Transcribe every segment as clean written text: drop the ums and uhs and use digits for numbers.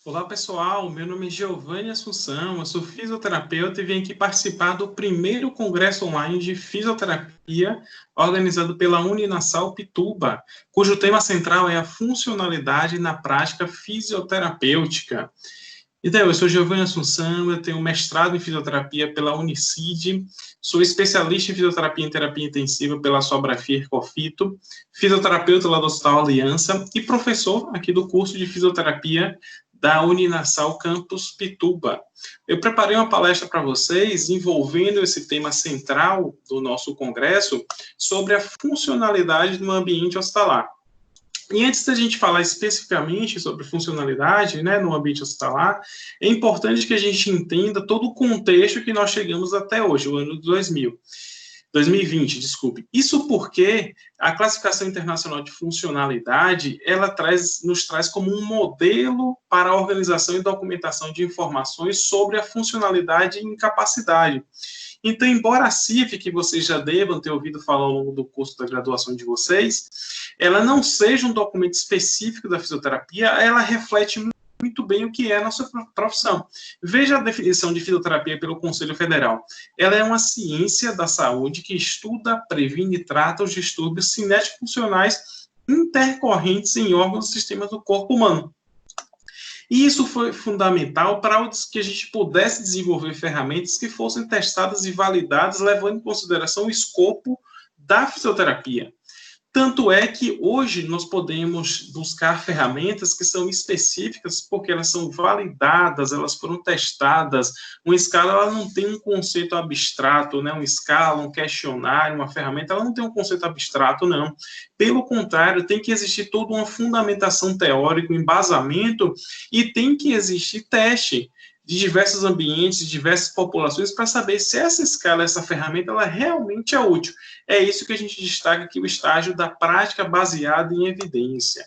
Olá, pessoal. Meu nome é Giovanni Assunção, eu sou fisioterapeuta e vim aqui participar do primeiro congresso online de fisioterapia organizado pela Uninasal Pituba, cujo tema central é a funcionalidade na prática fisioterapêutica. Então, eu sou Giovanni Assunção, eu tenho mestrado em fisioterapia pela Unicid, sou especialista em fisioterapia e terapia intensiva pela Sobrafir Cofito, fisioterapeuta lá do Hospital Aliança e professor aqui do curso de fisioterapia da Uninasal Campus Pituba. Eu preparei uma palestra para vocês envolvendo esse tema central do nosso congresso sobre a funcionalidade no ambiente hospitalar. E antes da gente falar especificamente sobre funcionalidade, né, no ambiente hospitalar, é importante que a gente entenda todo o contexto que nós chegamos até hoje, o ano de 2020, desculpe. Isso porque a classificação internacional de funcionalidade, ela nos traz como um modelo para a organização e documentação de informações sobre a funcionalidade e incapacidade. Então, embora a CIF, que vocês já devam ter ouvido falar ao longo do curso da graduação de vocês, ela não seja um documento específico da fisioterapia, ela reflete muito bem o que é a nossa profissão. Veja a definição de fisioterapia pelo Conselho Federal. Ela é uma ciência da saúde que estuda, previne e trata os distúrbios cinético-funcionais intercorrentes em órgãos e sistemas do corpo humano. E isso foi fundamental para que a gente pudesse desenvolver ferramentas que fossem testadas e validadas, levando em consideração o escopo da fisioterapia. Tanto é que hoje nós podemos buscar ferramentas que são específicas porque elas são validadas, elas foram testadas. Uma escala ela não tem um conceito abstrato, né? Uma escala, um questionário, uma ferramenta, ela não tem um conceito abstrato, não. Pelo contrário, tem que existir toda uma fundamentação teórica, um embasamento, e tem que existir teste de diversos ambientes, de diversas populações, para saber se essa escala, essa ferramenta, ela realmente é útil. É isso que a gente destaca aqui, o estágio da prática baseada em evidência.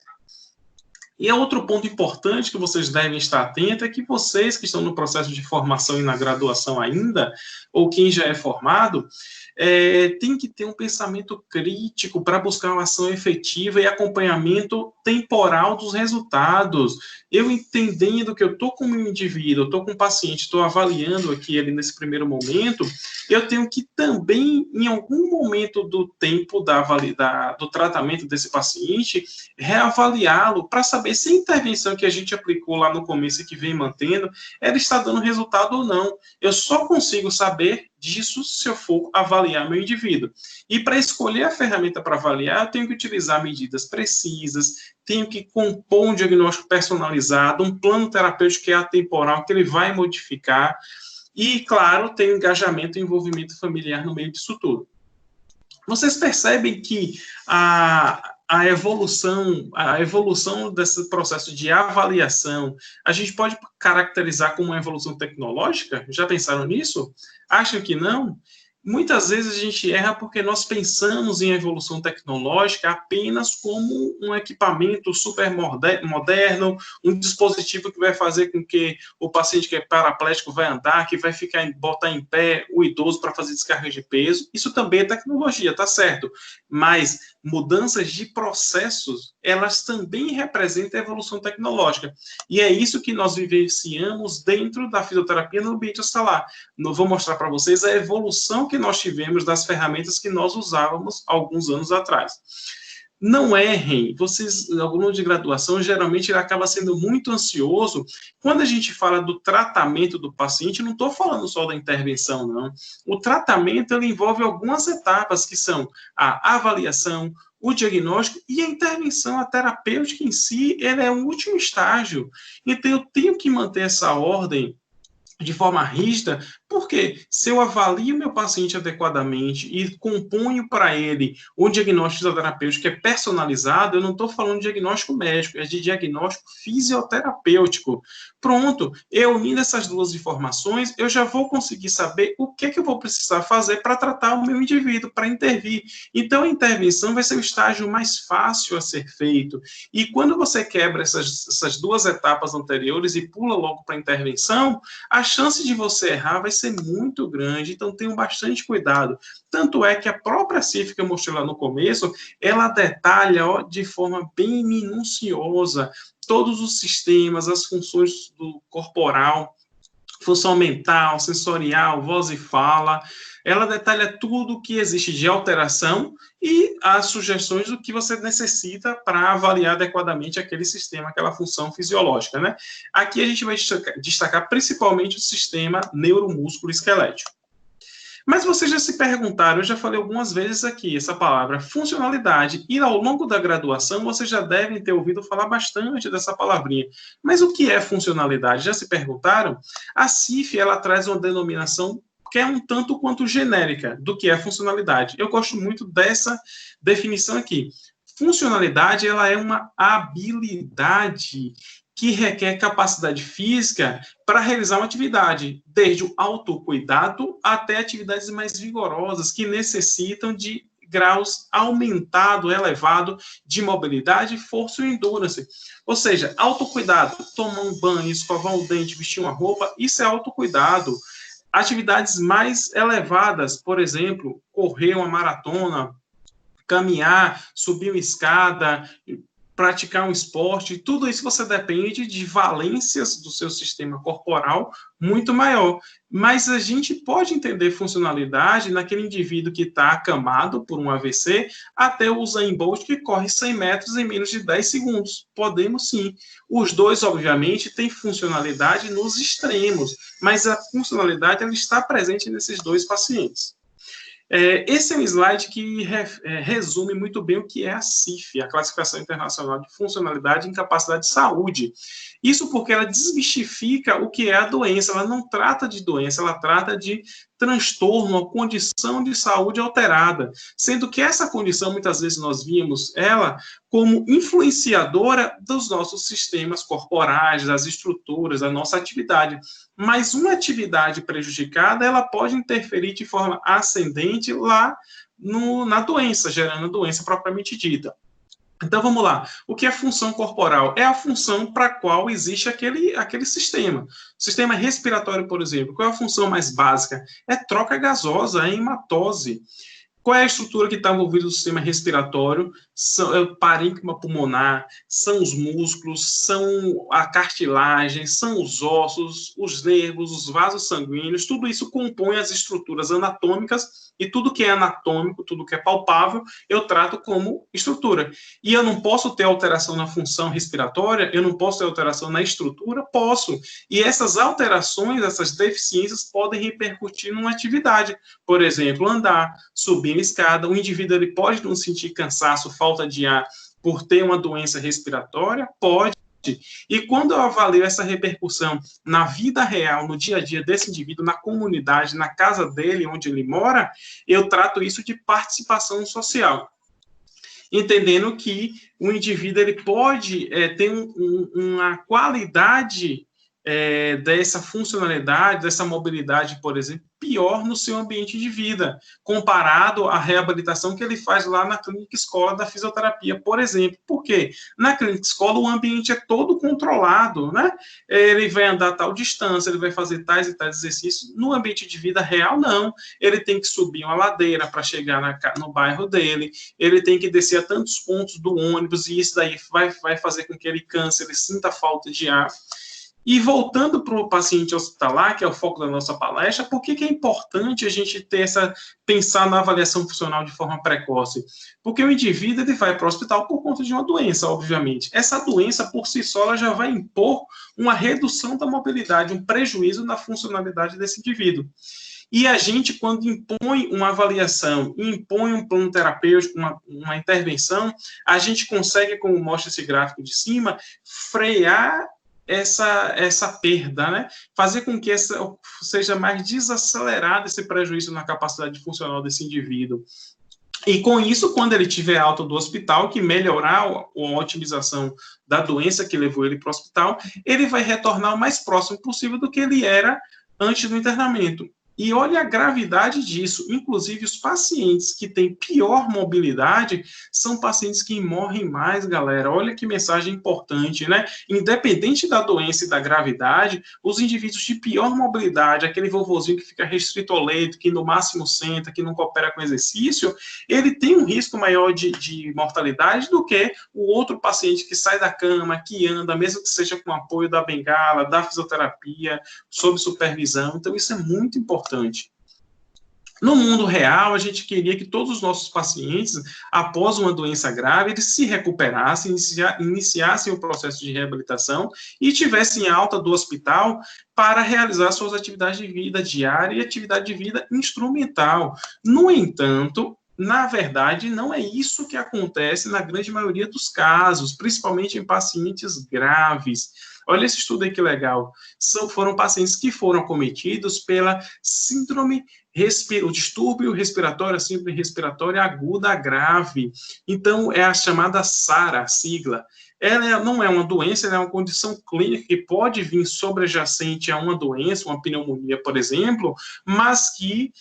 E outro ponto importante que vocês devem estar atentos é que vocês que estão no processo de formação e na graduação ainda, ou quem já é formado, tem que ter um pensamento crítico para buscar uma ação efetiva e acompanhamento temporal dos resultados. Eu entendendo que eu estou com um indivíduo, estou com um paciente, estou avaliando aqui ele nesse primeiro momento, eu tenho que também, em algum momento do tempo do tratamento desse paciente, reavaliá-lo para saber se a intervenção que a gente aplicou lá no começo e que vem mantendo, ela está dando resultado ou não. Eu só consigo saber disso se eu for avaliar meu indivíduo. E para escolher a ferramenta para avaliar, eu tenho que utilizar medidas precisas, tenho que compor um diagnóstico personalizado, um plano terapêutico que é atemporal, que ele vai modificar, e, claro, tem engajamento e envolvimento familiar no meio disso tudo. Vocês percebem que a evolução desse processo de avaliação, a gente pode caracterizar como uma evolução tecnológica? Já pensaram nisso? Acham que não? Muitas vezes a gente erra porque nós pensamos em evolução tecnológica apenas como um equipamento super moderno, um dispositivo que vai fazer com que o paciente que é paraplégico vai andar, que vai botar em pé o idoso para fazer descarga de peso. Isso também é tecnologia, tá certo? Mas mudanças de processos, elas também representam a evolução tecnológica. E é isso que nós vivenciamos dentro da fisioterapia no ambiente hospitalar. Eu vou mostrar para vocês a evolução que nós tivemos das ferramentas que nós usávamos alguns anos atrás. Não errem, vocês, aluno de graduação, geralmente ele acaba sendo muito ansioso. Quando a gente fala do tratamento do paciente, não estou falando só da intervenção, não. O tratamento, ele envolve algumas etapas, que são a avaliação, o diagnóstico e a intervenção, a terapêutica em si, ele é o último estágio. Então, eu tenho que manter essa ordem de forma rígida, porque se eu avalio meu paciente adequadamente e componho para ele um diagnóstico terapêutico que é personalizado, eu não estou falando de diagnóstico médico, é de diagnóstico fisioterapêutico. Pronto, eu unindo essas duas informações, eu já vou conseguir saber o que eu vou precisar fazer para tratar o meu indivíduo, para intervir. Então, a intervenção vai ser o estágio mais fácil a ser feito. E quando você quebra essas duas etapas anteriores e pula logo para a intervenção, a chance de você errar vai ser ser muito grande, então tenham bastante cuidado. Tanto é que a própria CIF, que eu mostrei lá no começo, ela detalha de forma bem minuciosa todos os sistemas, as funções do corporal, função mental, sensorial, voz e fala. Ela detalha tudo o que existe de alteração e as sugestões do que você necessita para avaliar adequadamente aquele sistema, aquela função fisiológica, né? Aqui a gente vai destacar principalmente o sistema neuromúsculo-esquelético. Mas vocês já se perguntaram, eu já falei algumas vezes aqui, essa palavra funcionalidade, e ao longo da graduação vocês já devem ter ouvido falar bastante dessa palavrinha. Mas o que é funcionalidade? Já se perguntaram? A CIF, ela traz uma denominação que é um tanto quanto genérica do que é funcionalidade. Eu gosto muito dessa definição aqui. Funcionalidade, ela é uma habilidade que requer capacidade física para realizar uma atividade, desde o autocuidado até atividades mais vigorosas, que necessitam de graus aumentado, elevado de mobilidade, força e endurance. Ou seja, autocuidado, tomar um banho, escovar o dente, vestir uma roupa, isso é autocuidado. Atividades mais elevadas, por exemplo, correr uma maratona, caminhar, subir uma escada, praticar um esporte, tudo isso você depende de valências do seu sistema corporal muito maior. Mas a gente pode entender funcionalidade naquele indivíduo que está acamado por um AVC até o Usain Bolt que corre 100 metros em menos de 10 segundos. Podemos sim. Os dois, obviamente, têm funcionalidade nos extremos, mas a funcionalidade ela está presente nesses dois pacientes. Esse é um slide que resume muito bem o que é a CIF, a Classificação Internacional de Funcionalidade e Incapacidade de Saúde. Isso porque ela desmistifica o que é a doença, ela não trata de doença, ela trata de transtorno, uma condição de saúde alterada, sendo que essa condição, muitas vezes nós vimos ela como influenciadora dos nossos sistemas corporais, das estruturas, da nossa atividade. Mas uma atividade prejudicada, ela pode interferir de forma ascendente lá na doença, gerando a doença propriamente dita. Então, vamos lá. O que é função corporal? É a função para a qual existe aquele sistema. Sistema respiratório, por exemplo. Qual é a função mais básica? É troca gasosa, é hematose. Qual é a estrutura que está envolvida no sistema respiratório? É o parênquima pulmonar, são os músculos, são a cartilagem, são os ossos, os nervos, os vasos sanguíneos, tudo isso compõe as estruturas anatômicas e tudo que é anatômico, tudo que é palpável, eu trato como estrutura. E eu não posso ter alteração na função respiratória, eu não posso ter alteração na estrutura? Posso. E essas alterações, essas deficiências podem repercutir numa atividade. Por exemplo, andar, subir uma escada, o indivíduo ele pode não sentir cansaço, falta de ar, por ter uma doença respiratória? Pode. E quando eu avalio essa repercussão na vida real, no dia a dia desse indivíduo, na comunidade, na casa dele, onde ele mora, eu trato isso de participação social. Entendendo que o indivíduo ele pode ter uma qualidade dessa funcionalidade, dessa mobilidade, por exemplo, pior no seu ambiente de vida, comparado à reabilitação que ele faz lá na clínica escola da fisioterapia, por exemplo. Por quê? Na clínica escola o ambiente é todo controlado, né? Ele vai andar a tal distância, ele vai fazer tais e tais exercícios. No ambiente de vida real, não. Ele tem que subir uma ladeira para chegar no bairro dele, ele tem que descer a tantos pontos do ônibus, e isso daí vai fazer com que ele canse, ele sinta falta de ar. E voltando para o paciente hospitalar, que é o foco da nossa palestra, por que é importante a gente pensar na avaliação funcional de forma precoce? Porque o indivíduo ele vai para o hospital por conta de uma doença, obviamente. Essa doença, por si só, ela já vai impor uma redução da mobilidade, um prejuízo na funcionalidade desse indivíduo. E a gente, quando impõe uma avaliação, impõe um plano terapêutico, uma intervenção, a gente consegue, como mostra esse gráfico de cima, frear essa perda, né? Fazer com que seja mais desacelerado esse prejuízo na capacidade funcional desse indivíduo. E com isso, quando ele tiver alta do hospital, que melhorar a otimização da doença que levou ele para o hospital, ele vai retornar o mais próximo possível do que ele era antes do internamento. E olha a gravidade disso. Inclusive, os pacientes que têm pior mobilidade são pacientes que morrem mais, galera. Olha que mensagem importante, né? Independente da doença e da gravidade, os indivíduos de pior mobilidade, aquele vovozinho que fica restrito ao leito, que no máximo senta, que não coopera com exercício, ele tem um risco maior de mortalidade do que o outro paciente que sai da cama, que anda, mesmo que seja com apoio da bengala, da fisioterapia, sob supervisão. Então, isso é muito importante. No mundo real, a gente queria que todos os nossos pacientes, após uma doença grave, eles se recuperassem, iniciassem o processo de reabilitação e tivessem alta do hospital para realizar suas atividades de vida diária e atividade de vida instrumental. No entanto, na verdade, não é isso que acontece na grande maioria dos casos, principalmente em pacientes graves. Olha esse estudo aí que legal. Foram pacientes que foram acometidos pela síndrome o distúrbio respiratório, a síndrome respiratória aguda grave. Então, é a chamada SARA, a sigla. Ela não é uma doença, ela é uma condição clínica que pode vir sobrejacente a uma doença, uma pneumonia, por exemplo, mas que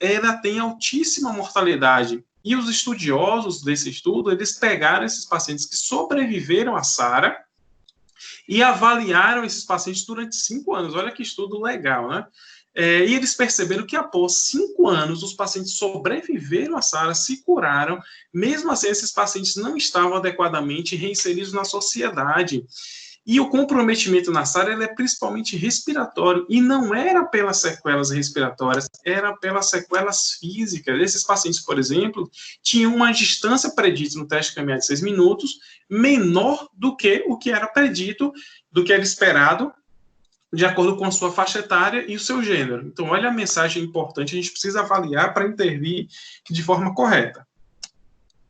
ela tem altíssima mortalidade. E os estudiosos desse estudo, eles pegaram esses pacientes que sobreviveram à SARA e avaliaram esses pacientes durante 5 anos. Olha que estudo legal, né? E eles perceberam que após 5 anos, os pacientes sobreviveram à SARA, se curaram, mesmo assim, esses pacientes não estavam adequadamente reinseridos na sociedade. E o comprometimento na SARA ele é principalmente respiratório, e não era pelas sequelas respiratórias, era pelas sequelas físicas. Esses pacientes, por exemplo, tinham uma distância predita no teste caminhar de 6 minutos, menor do que o que era predito, do que era esperado, de acordo com a sua faixa etária e o seu gênero. Então, olha a mensagem importante, a gente precisa avaliar para intervir de forma correta.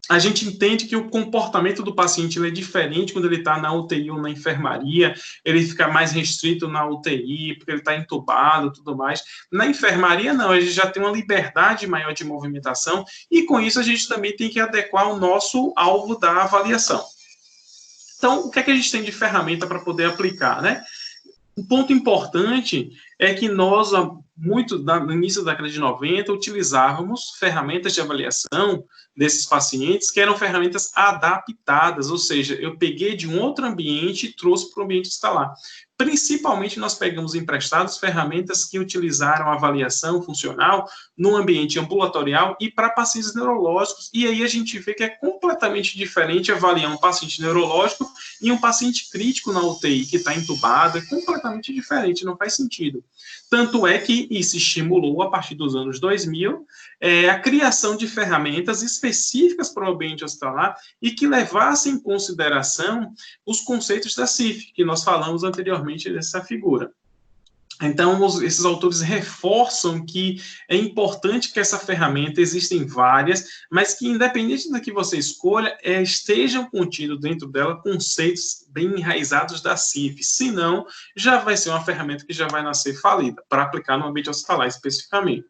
A gente entende que o comportamento do paciente ele é diferente quando ele está na UTI ou na enfermaria, ele fica mais restrito na UTI, porque ele está entubado e tudo mais. Na enfermaria, não, a gente já tem uma liberdade maior de movimentação, e com isso a gente também tem que adequar o nosso alvo da avaliação. Então, o que é que a gente tem de ferramenta para poder aplicar, né? Um ponto importante é que nós, no início da década de 90, utilizávamos ferramentas de avaliação desses pacientes que eram ferramentas adaptadas, ou seja, eu peguei de um outro ambiente e trouxe para o ambiente hospitalar. Principalmente, nós pegamos emprestados ferramentas que utilizaram avaliação funcional no ambiente ambulatorial e para pacientes neurológicos, e aí a gente vê que é completamente diferente avaliar um paciente neurológico e um paciente crítico na UTI, que está entubado, é completamente diferente, não faz sentido. Tanto é que isso estimulou, a partir dos anos 2000, a criação de ferramentas específicas para o ambiente hospitalar e que levassem em consideração os conceitos da CIF, que nós falamos anteriormente dessa figura. Então, esses autores reforçam que é importante que essa ferramenta, existem várias, mas que, independente do que você escolha, estejam contidos dentro dela conceitos bem enraizados da CIF, senão já vai ser uma ferramenta que já vai nascer falida, para aplicar no ambiente hospitalar especificamente.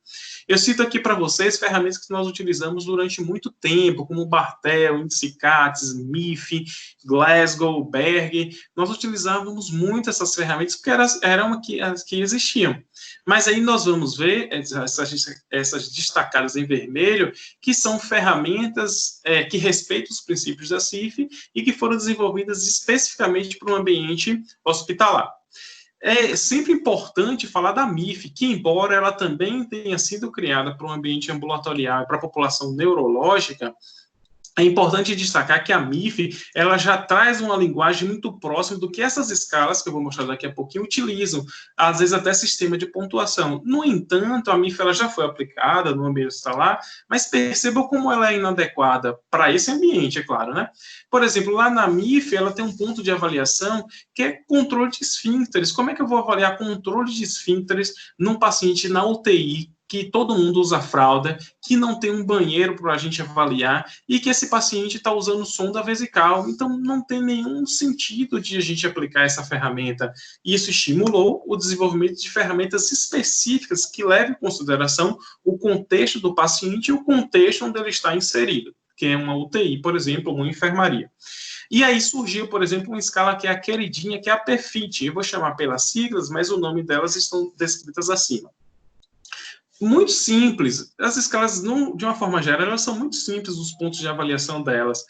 Eu cito aqui para vocês ferramentas que nós utilizamos durante muito tempo, como Bartel, Índice CATS, MIF, Glasgow, Berg. Nós utilizávamos muito essas ferramentas porque eram as que existiam. Mas aí nós vamos ver essas destacadas em vermelho, que são ferramentas que respeitam os princípios da CIF e que foram desenvolvidas especificamente para o ambiente hospitalar. É sempre importante falar da MIF, que embora ela também tenha sido criada para o ambiente ambulatorial e para a população neurológica, é importante destacar que a MIF, ela já traz uma linguagem muito próxima do que essas escalas, que eu vou mostrar daqui a pouquinho, utilizam, às vezes até sistema de pontuação. No entanto, a MIF ela já foi aplicada no ambiente hospitalar, mas percebam como ela é inadequada para esse ambiente, é claro, né? Por exemplo, lá na MIF, ela tem um ponto de avaliação que é controle de esfíncteres. Como é que eu vou avaliar controle de esfíncteres num paciente na UTI, que todo mundo usa fralda, que não tem um banheiro para a gente avaliar e que esse paciente está usando sonda vesical? Então, não tem nenhum sentido de a gente aplicar essa ferramenta. Isso estimulou o desenvolvimento de ferramentas específicas que levem em consideração o contexto do paciente e o contexto onde ele está inserido, que é uma UTI, por exemplo, uma enfermaria. E aí surgiu, por exemplo, uma escala que é a queridinha, que é a PEFIT. Eu vou chamar pelas siglas, mas o nome delas estão descritas acima. Muito simples. As escalas, não, de uma forma geral, elas são muito simples, os pontos de avaliação delas.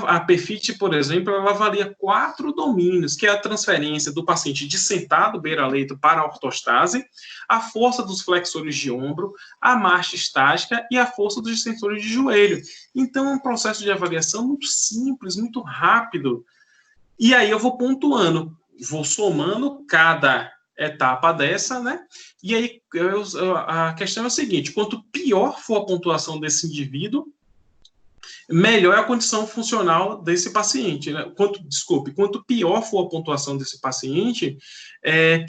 A PEFIT, por exemplo, ela avalia 4 domínios, que é a transferência do paciente de sentado beira-leito para a ortostase, a força dos flexores de ombro, a marcha estática e a força dos extensores de joelho. Então, é um processo de avaliação muito simples, muito rápido. E aí eu vou pontuando, vou somando cada etapa dessa, né? E aí a questão é a seguinte: quanto pior for a pontuação desse indivíduo, melhor é a condição funcional desse paciente, né? Quanto pior for a pontuação desse paciente,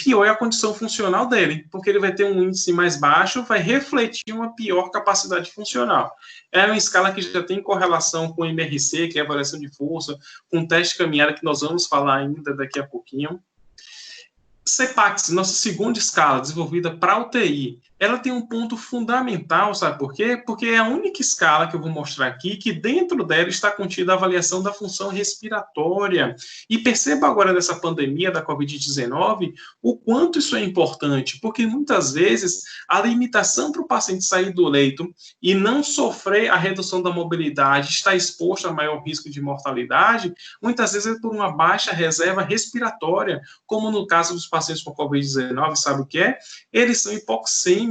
pior é a condição funcional dele, porque ele vai ter um índice mais baixo, vai refletir uma pior capacidade funcional. É uma escala que já tem correlação com MRC, que é a avaliação de força, com teste de caminhada, que nós vamos falar ainda daqui a pouquinho. CPACS, nossa segunda escala, desenvolvida para UTI, ela tem um ponto fundamental, sabe por quê? Porque é a única escala que eu vou mostrar aqui que dentro dela está contida a avaliação da função respiratória. E perceba agora nessa pandemia da Covid-19 o quanto isso é importante, porque muitas vezes a limitação para o paciente sair do leito e não sofrer a redução da mobilidade, estar exposto a maior risco de mortalidade, muitas vezes é por uma baixa reserva respiratória, como no caso dos pacientes com Covid-19, sabe o que é? Eles são hipoxêmicos.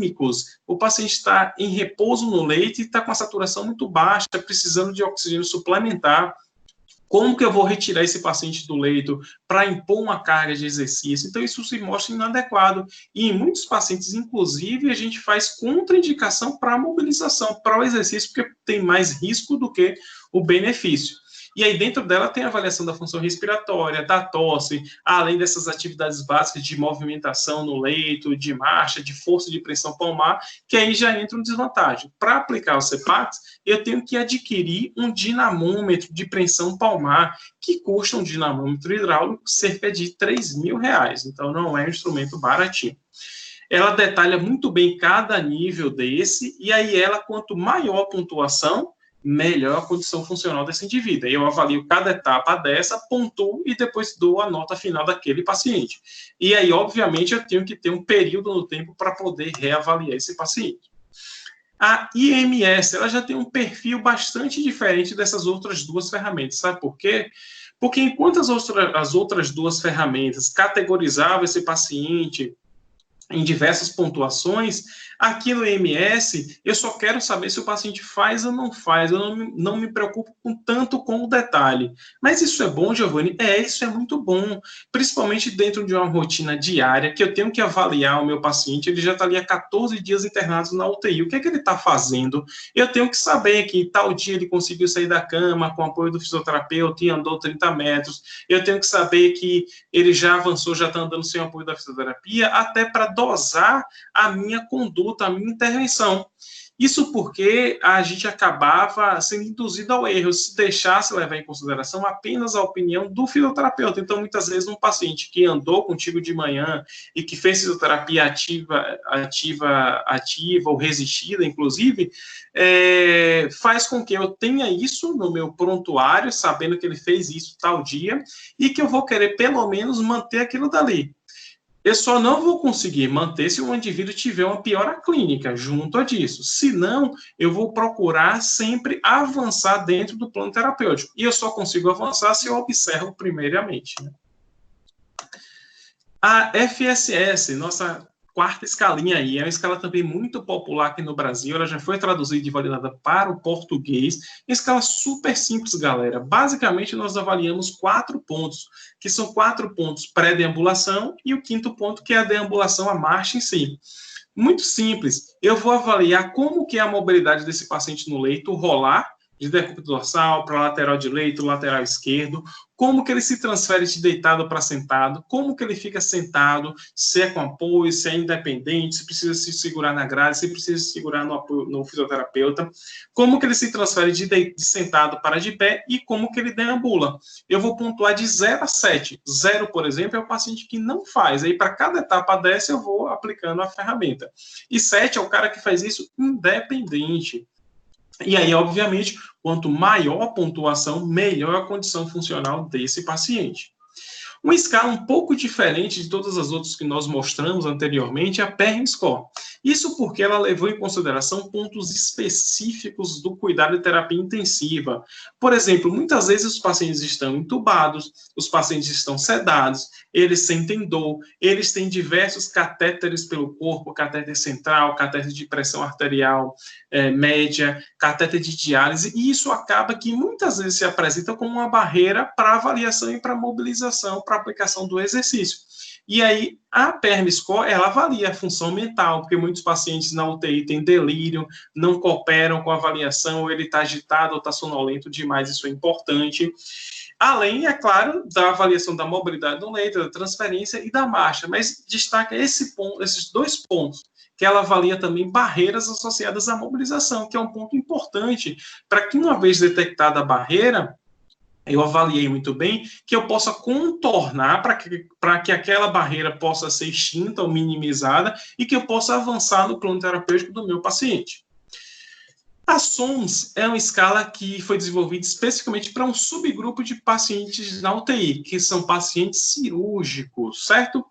O paciente está em repouso no leito e está com a saturação muito baixa, precisando de oxigênio suplementar. Como que eu vou retirar esse paciente do leito para impor uma carga de exercício? Então, isso se mostra inadequado. E em muitos pacientes, inclusive, a gente faz contraindicação para a mobilização, para o exercício, porque tem mais risco do que o benefício. E aí, dentro dela, tem a avaliação da função respiratória, da tosse, além dessas atividades básicas de movimentação no leito, de marcha, de força de pressão palmar, que aí já entra um desvantagem. Para aplicar o CPACS, eu tenho que adquirir um dinamômetro de pressão palmar, que custa um dinamômetro hidráulico cerca de R$3.000. Então, não é um instrumento baratinho. Ela detalha muito bem cada nível desse, e aí quanto maior a pontuação, melhor a condição funcional desse indivíduo. Aí eu avalio cada etapa dessa, pontuo e depois dou a nota final daquele paciente. E aí, obviamente, eu tenho que ter um período no tempo para poder reavaliar esse paciente. A IMS, ela já tem um perfil bastante diferente dessas outras duas ferramentas. Sabe por quê? Porque enquanto as outras duas ferramentas categorizavam esse paciente em diversas pontuações, aqui no IMS, eu só quero saber se o paciente faz ou não faz, eu não me preocupo tanto com o detalhe. Mas isso é bom, Giovanni? Isso é muito bom, principalmente dentro de uma rotina diária, que eu tenho que avaliar o meu paciente, ele já está ali há 14 dias internado na UTI, o que é que ele está fazendo? Eu tenho que saber que tal dia ele conseguiu sair da cama com o apoio do fisioterapeuta e andou 30 metros, eu tenho que saber que ele já avançou, já está andando sem o apoio da fisioterapia, até para dosar a minha conduta, a minha intervenção. Isso porque a gente acabava sendo induzido ao erro, se deixasse levar em consideração apenas a opinião do fisioterapeuta. Então, muitas vezes, um paciente que andou contigo de manhã e que fez fisioterapia ativa ou resistida, inclusive, faz com que eu tenha isso no meu prontuário, sabendo que ele fez isso tal dia, e que eu vou querer, pelo menos, manter aquilo dali. Eu só não vou conseguir manter se o indivíduo tiver uma piora clínica junto a disso. Senão, eu vou procurar sempre avançar dentro do plano terapêutico. E eu só consigo avançar se eu observo primeiramente. Né? A FSS, nossa quarta escalinha aí, é uma escala também muito popular aqui no Brasil, ela já foi traduzida e validada para o português, escala super simples, galera. Basicamente, nós avaliamos 4 pontos, que são 4 pontos pré-deambulação e o 5º ponto, que é a deambulação, a marcha em si. Muito simples, eu vou avaliar como que é a mobilidade desse paciente no leito, rolar, de decúbito dorsal para lateral direito, lateral esquerdo, como que ele se transfere de deitado para sentado, como que ele fica sentado, se é com apoio, se é independente, se precisa se segurar na grade, se precisa se segurar no fisioterapeuta, como que ele se transfere de sentado para de pé e como que ele deambula. Eu vou pontuar de 0 a 7. 0, por exemplo, é o paciente que não faz. Aí, para cada etapa dessa, eu vou aplicando a ferramenta. E 7 é o cara que faz isso independente. E aí, obviamente, quanto maior a pontuação, melhor a condição funcional desse paciente. Uma escala um pouco diferente de todas as outras que nós mostramos anteriormente é a PERM Score. Isso porque ela levou em consideração pontos específicos do cuidado de terapia intensiva. Por exemplo, muitas vezes os pacientes estão entubados, os pacientes estão sedados, eles sentem dor, eles têm diversos catéteres pelo corpo, catéter central, catéter de pressão arterial média, catéter de diálise, e isso acaba que muitas vezes se apresenta como uma barreira para avaliação e para mobilização, para aplicação do exercício. E aí, a PERM-SCOR, ela avalia a função mental, porque muitos pacientes na UTI têm delírio, não cooperam com a avaliação, ou ele está agitado ou está sonolento demais, isso é importante. Além, é claro, da avaliação da mobilidade do leito, da transferência e da marcha, mas destaca esses dois pontos, que ela avalia também barreiras associadas à mobilização, que é um ponto importante para que, uma vez detectada a barreira, eu avaliei muito bem, que eu possa contornar para que aquela barreira possa ser extinta ou minimizada e que eu possa avançar no plano terapêutico do meu paciente. A SOMS é uma escala que foi desenvolvida especificamente para um subgrupo de pacientes na UTI, que são pacientes cirúrgicos, certo?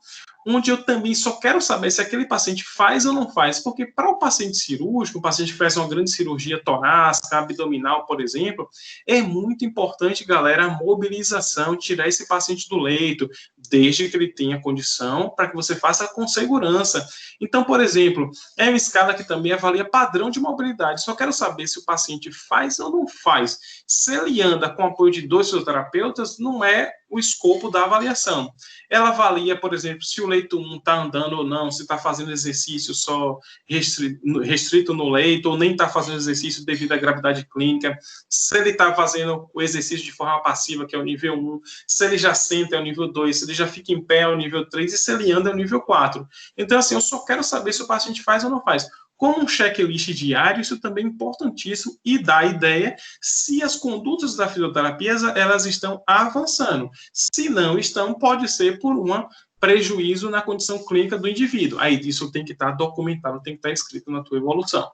Onde eu também só quero saber se aquele paciente faz ou não faz, porque para o paciente cirúrgico, o paciente que faz uma grande cirurgia torácica, abdominal, por exemplo, é muito importante, galera, a mobilização, tirar esse paciente do leito, desde que ele tenha condição, para que você faça com segurança. Então, por exemplo, é uma escala que também avalia padrão de mobilidade, só quero saber se o paciente faz ou não faz. Se ele anda com apoio de 2 fisioterapeutas, não é o escopo da avaliação. Ela avalia, por exemplo, se o leito 1 está andando ou não, se está fazendo exercício só restrito no leito, ou nem está fazendo exercício devido à gravidade clínica, se ele está fazendo o exercício de forma passiva, que é o nível 1, se ele já senta, é o nível 2, se ele já fica em pé, é o nível 3, e se ele anda, é o nível 4. Então, assim, eu só quero saber se o paciente faz ou não faz. Como um checklist diário, isso também é importantíssimo e dá a ideia se as condutas da fisioterapia elas estão avançando. Se não estão, pode ser por um prejuízo na condição clínica do indivíduo. Aí isso tem que estar documentado, tem que estar escrito na tua evolução.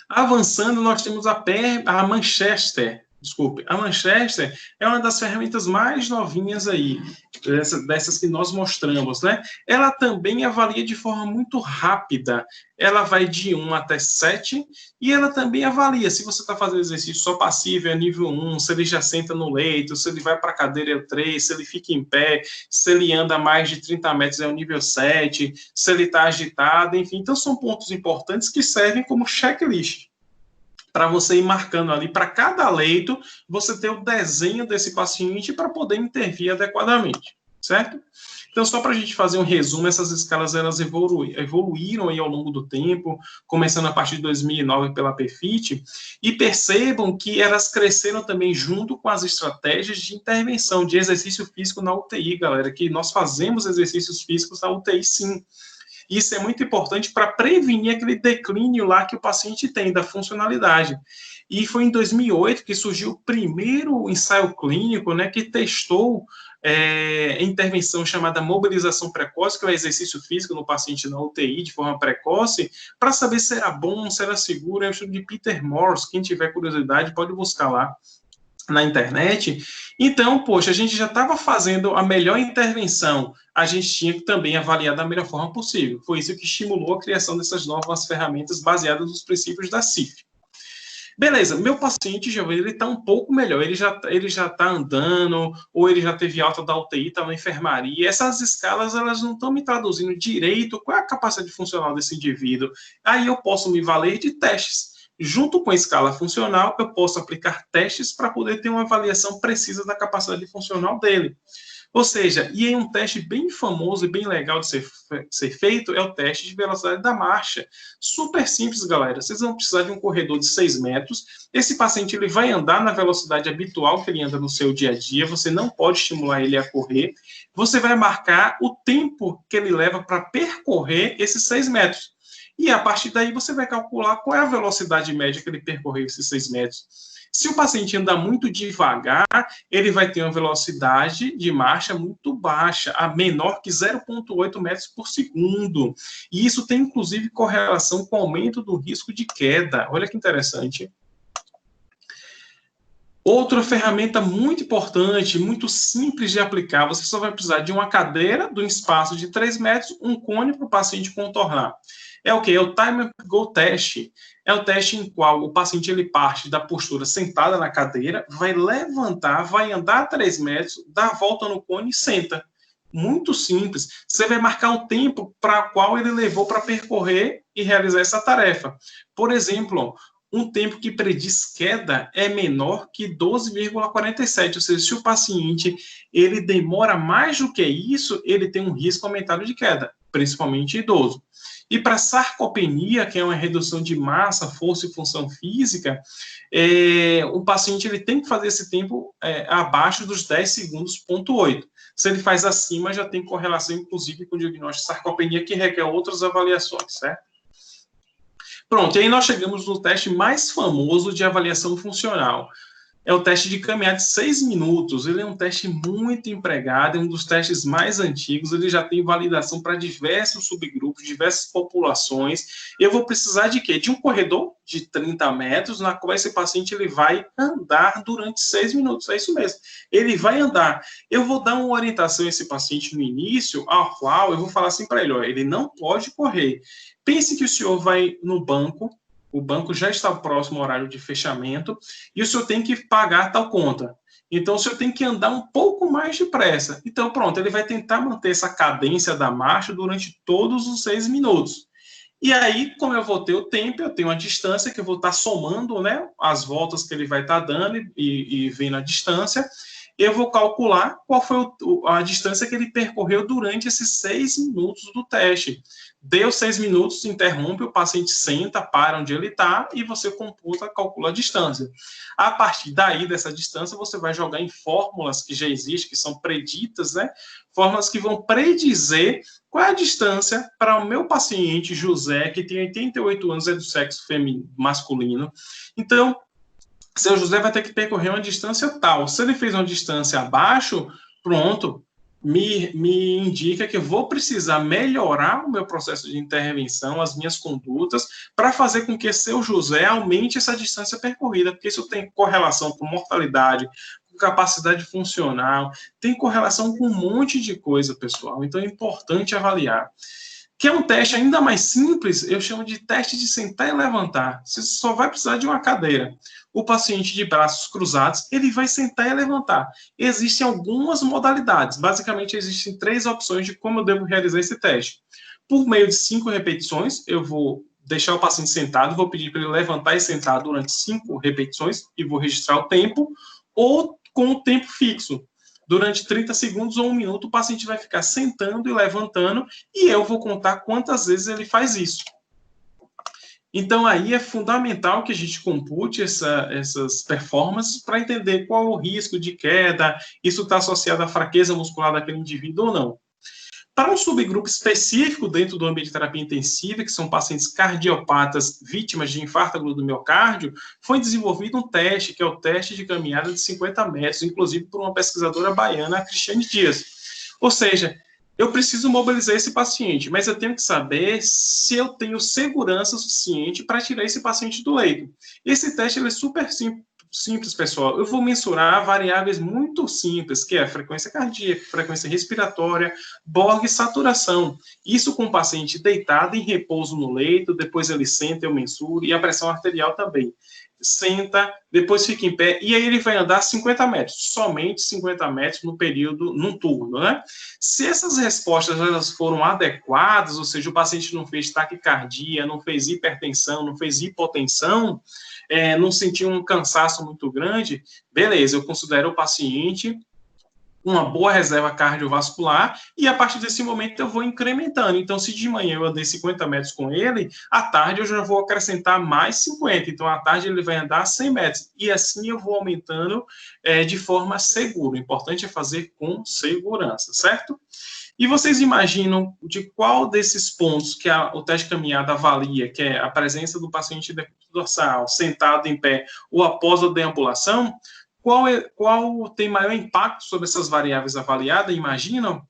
Avançando, nós temos a Manchester. Desculpe, a Manchester é uma das ferramentas mais novinhas aí, dessas que nós mostramos, né? Ela também avalia de forma muito rápida. Ela vai de 1 até 7 e ela também avalia se você está fazendo exercício só passivo, é nível 1, se ele já senta no leito, se ele vai para a cadeira, é o 3, se ele fica em pé, se ele anda mais de 30 metros, é o nível 7, se ele está agitado, enfim. Então, são pontos importantes que servem como checklist para você ir marcando ali, para cada leito, você ter o desenho desse paciente para poder intervir adequadamente, certo? Então, só para a gente fazer um resumo, essas escalas elas evoluíram aí ao longo do tempo, começando a partir de 2009 pela PEFIT, e percebam que elas cresceram também junto com as estratégias de intervenção, de exercício físico na UTI, galera, que nós fazemos exercícios físicos na UTI, sim. Isso é muito importante para prevenir aquele declínio lá que o paciente tem da funcionalidade. E foi em 2008 que surgiu o primeiro ensaio clínico, né, que testou a intervenção chamada mobilização precoce, que é o exercício físico no paciente na UTI de forma precoce, para saber se era bom, se era seguro. É o estudo de Peter Morse. Quem tiver curiosidade pode buscar lá na internet. Então, poxa, a gente já estava fazendo a melhor intervenção, a gente tinha que também avaliar da melhor forma possível. Foi isso que estimulou a criação dessas novas ferramentas baseadas nos princípios da CIF. Beleza, meu paciente, já ele está um pouco melhor, ele já está andando, ou ele já teve alta da UTI, está na enfermaria. Essas escalas, elas não estão me traduzindo direito qual é a capacidade funcional desse indivíduo. Aí eu posso me valer de testes. Junto com a escala funcional, eu posso aplicar testes para poder ter uma avaliação precisa da capacidade funcional dele. Ou seja, e em um teste bem famoso e bem legal de ser feito é o teste de velocidade da marcha. Super simples, galera. Vocês vão precisar de um corredor de 6 metros. Esse paciente ele vai andar na velocidade habitual que ele anda no seu dia a dia. Você não pode estimular ele a correr. Você vai marcar o tempo que ele leva para percorrer esses 6 metros. E a partir daí você vai calcular qual é a velocidade média que ele percorreu esses 6 metros. Se o paciente andar muito devagar, ele vai ter uma velocidade de marcha muito baixa, a menor que 0,8 metros por segundo. E isso tem, inclusive, correlação com o aumento do risco de queda. Olha que interessante. Outra ferramenta muito importante, muito simples de aplicar, você só vai precisar de uma cadeira, de um espaço de 3 metros, um cone para o paciente contornar. É o que? É o Time and Go Test. É o teste em qual o paciente ele parte da postura sentada na cadeira, vai levantar, vai andar 3 metros, dá a volta no cone e senta. Muito simples. Você vai marcar o tempo para qual ele levou para percorrer e realizar essa tarefa. Por exemplo, um tempo que prediz queda é menor que 12,47, ou seja, se o paciente ele demora mais do que isso, ele tem um risco aumentado de queda, principalmente idoso. E para sarcopenia, que é uma redução de massa, força e função física, o paciente ele tem que fazer esse tempo abaixo dos 10 segundos, ponto 8. Se ele faz acima, já tem correlação, inclusive, com o diagnóstico de sarcopenia, que requer outras avaliações, certo? Pronto, e aí nós chegamos no teste mais famoso de avaliação funcional. É o teste de caminhada de 6 minutos. Ele é um teste muito empregado, é um dos testes mais antigos. Ele já tem validação para diversos subgrupos, diversas populações. Eu vou precisar de quê? De um corredor de 30 metros, na qual esse paciente ele vai andar durante 6 minutos. É isso mesmo. Ele vai andar. Eu vou dar uma orientação a esse paciente no início, ao qual eu vou falar assim para ele, ó, ele não pode correr. Pense que o senhor vai no banco, o banco já está próximo ao horário de fechamento e o senhor tem que pagar tal conta. Então, o senhor tem que andar um pouco mais depressa. Então, pronto, ele vai tentar manter essa cadência da marcha durante todos os 6 minutos. E aí, como eu vou ter o tempo, eu tenho a distância que eu vou estar somando, né, as voltas que ele vai estar dando e vendo a distância. Eu vou calcular qual foi a distância que ele percorreu durante esses 6 minutos do teste. Deu 6 minutos, interrompe, o paciente senta, para onde ele está e você computa, calcula a distância. A partir daí, dessa distância, você vai jogar em fórmulas que já existem, que são preditas, né? Fórmulas que vão predizer qual é a distância para o meu paciente José, que tem 88 anos, é do sexo feminino, masculino. Então, seu José vai ter que percorrer uma distância tal. Se ele fez uma distância abaixo, pronto, me indica que eu vou precisar melhorar o meu processo de intervenção, as minhas condutas, para fazer com que seu José aumente essa distância percorrida, porque isso tem correlação com mortalidade, com capacidade funcional, tem correlação com um monte de coisa, pessoal. Então é importante avaliar. Que é um teste ainda mais simples, eu chamo de teste de sentar e levantar. Você só vai precisar de uma cadeira. O paciente de braços cruzados, ele vai sentar e levantar. Existem algumas modalidades. Basicamente, existem 3 opções de como eu devo realizar esse teste. Por meio de 5 repetições, eu vou deixar o paciente sentado, vou pedir para ele levantar e sentar durante 5 repetições e vou registrar o tempo, ou com o tempo fixo. Durante 30 segundos ou 1 minuto, o paciente vai ficar sentando e levantando e eu vou contar quantas vezes ele faz isso. Então, aí é fundamental que a gente compute essas performances para entender qual o risco de queda, isso está associado à fraqueza muscular daquele indivíduo ou não. Para um subgrupo específico dentro do ambiente de terapia intensiva, que são pacientes cardiopatas vítimas de infarto agudo do miocárdio, foi desenvolvido um teste, que é o teste de caminhada de 50 metros, inclusive por uma pesquisadora baiana, a Cristiane Dias. Ou seja, eu preciso mobilizar esse paciente, mas eu tenho que saber se eu tenho segurança suficiente para tirar esse paciente do leito. Esse teste ele é super simples, pessoal. Eu vou mensurar variáveis muito simples, que é a frequência cardíaca, frequência respiratória, Borg e saturação. Isso com o paciente deitado em repouso no leito, depois ele senta, eu mensuro, e a pressão arterial também. Senta, depois fica em pé, e aí ele vai andar 50 metros, somente 50 metros no período, num turno, né? Se essas respostas elas foram adequadas, ou seja, o paciente não fez taquicardia, não fez hipertensão, não fez hipotensão, não sentiu um cansaço muito grande, beleza, eu considero o paciente uma boa reserva cardiovascular, e a partir desse momento eu vou incrementando. Então, se de manhã eu andei 50 metros com ele, à tarde eu já vou acrescentar mais 50. Então, à tarde ele vai andar 100 metros. E assim eu vou aumentando de forma segura. O importante é fazer com segurança, certo? E vocês imaginam de qual desses pontos que o teste de caminhada avalia, que é a presença do paciente dorsal, sentado em pé, ou após a deambulação, qual tem maior impacto sobre essas variáveis avaliadas? Imaginam?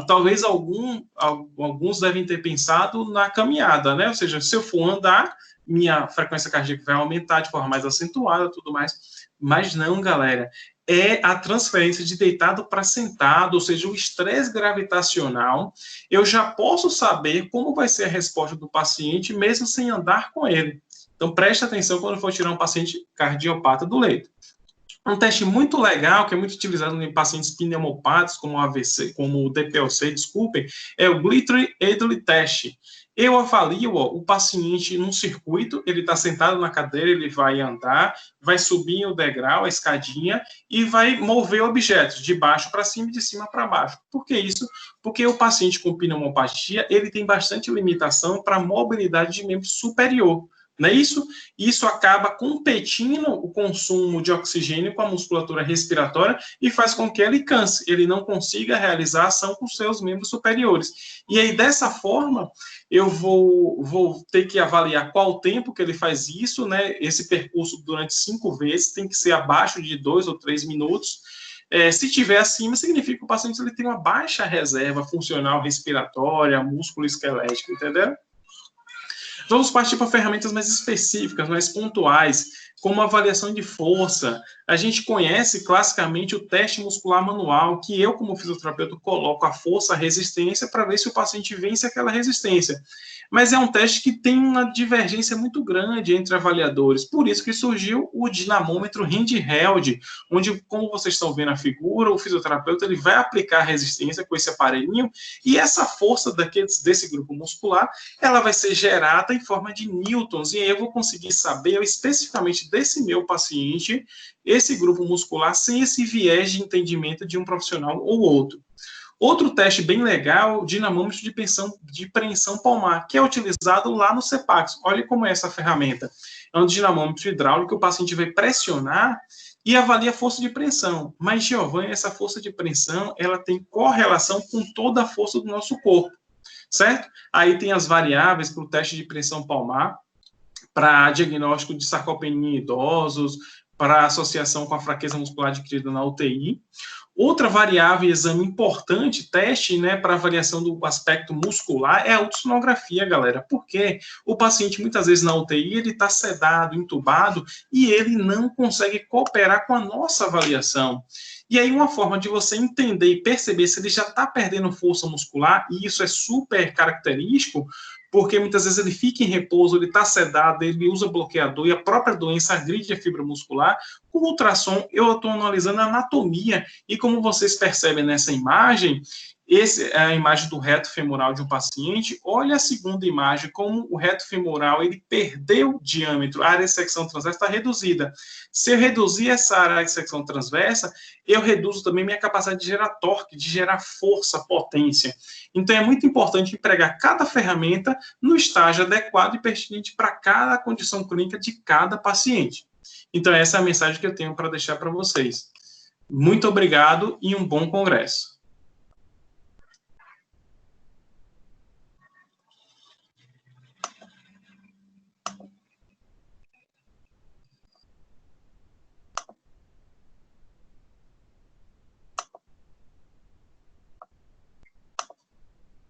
Talvez alguns devem ter pensado na caminhada, né? Ou seja, se eu for andar, minha frequência cardíaca vai aumentar de forma mais acentuada, tudo mais. Mas não, galera, é a transferência de deitado para sentado, ou seja, o estresse gravitacional. Eu já posso saber como vai ser a resposta do paciente, mesmo sem andar com ele. Então, preste atenção quando for tirar um paciente cardiopata do leito. Um teste muito legal, que é muito utilizado em pacientes pneumopáticos, como o AVC, como o DPLC, desculpem, é o Glittry-Edley Test. Eu avalio o paciente num circuito, ele está sentado na cadeira, ele vai andar, vai subir o degrau, a escadinha, e vai mover objetos de baixo para cima e de cima para baixo. Por que isso? Porque o paciente com pneumopatia, ele tem bastante limitação para a mobilidade de membro superior. Não é isso? Isso acaba competindo o consumo de oxigênio com a musculatura respiratória e faz com que ele canse, ele não consiga realizar a ação com seus membros superiores. E aí, dessa forma, eu vou ter que avaliar qual o tempo que ele faz isso, né? Esse percurso durante 5 vezes tem que ser abaixo de 2 ou 3 minutos. Se tiver acima, significa que o paciente ele tem uma baixa reserva funcional respiratória, músculo esquelético, entendeu? Vamos partir para ferramentas mais específicas, mais pontuais, como a avaliação de força. A gente conhece classicamente o teste muscular manual, que eu, como fisioterapeuta, coloco a força, a resistência, para ver se o paciente vence aquela resistência. Mas é um teste que tem uma divergência muito grande entre avaliadores. Por isso que surgiu o dinamômetro handheld, onde, como vocês estão vendo a figura, o fisioterapeuta ele vai aplicar a resistência com esse aparelhinho, e essa força desse grupo muscular, ela vai ser gerada em forma de newtons, e aí eu vou conseguir saber especificamente desse meu paciente, esse grupo muscular, sem esse viés de entendimento de um profissional ou outro. Outro teste bem legal, o dinamômetro de preensão palmar, que é utilizado lá no CEPAX. Olha como é essa ferramenta. É um dinamômetro hidráulico que o paciente vai pressionar e avalia a força de pressão. Mas, Giovanni, essa força de pressão, ela tem correlação com toda a força do nosso corpo, certo? Aí tem as variáveis para o teste de pressão palmar, para diagnóstico de sarcopenia em idosos, para associação com a fraqueza muscular adquirida na UTI. Outra variável e exame importante, teste, né, para avaliação do aspecto muscular, é a ultrassonografia, galera, porque o paciente, muitas vezes na UTI, ele está sedado, entubado, e ele não consegue cooperar com a nossa avaliação. E aí, uma forma de você entender e perceber se ele já está perdendo força muscular, e isso é super característico, porque muitas vezes ele fica em repouso, ele está sedado, ele usa bloqueador e a própria doença agride a fibra muscular. Com o ultrassom, eu estou analisando a anatomia e como vocês percebem nessa imagem, essa é a imagem do reto femoral de um paciente. Olha a segunda imagem, como o reto femoral ele perdeu diâmetro, a área de secção transversa está reduzida. Se eu reduzir essa área de secção transversa, eu reduzo também minha capacidade de gerar torque, de gerar força, potência. Então, é muito importante empregar cada ferramenta no estágio adequado e pertinente para cada condição clínica de cada paciente. Então, essa é a mensagem que eu tenho para deixar para vocês. Muito obrigado e um bom congresso.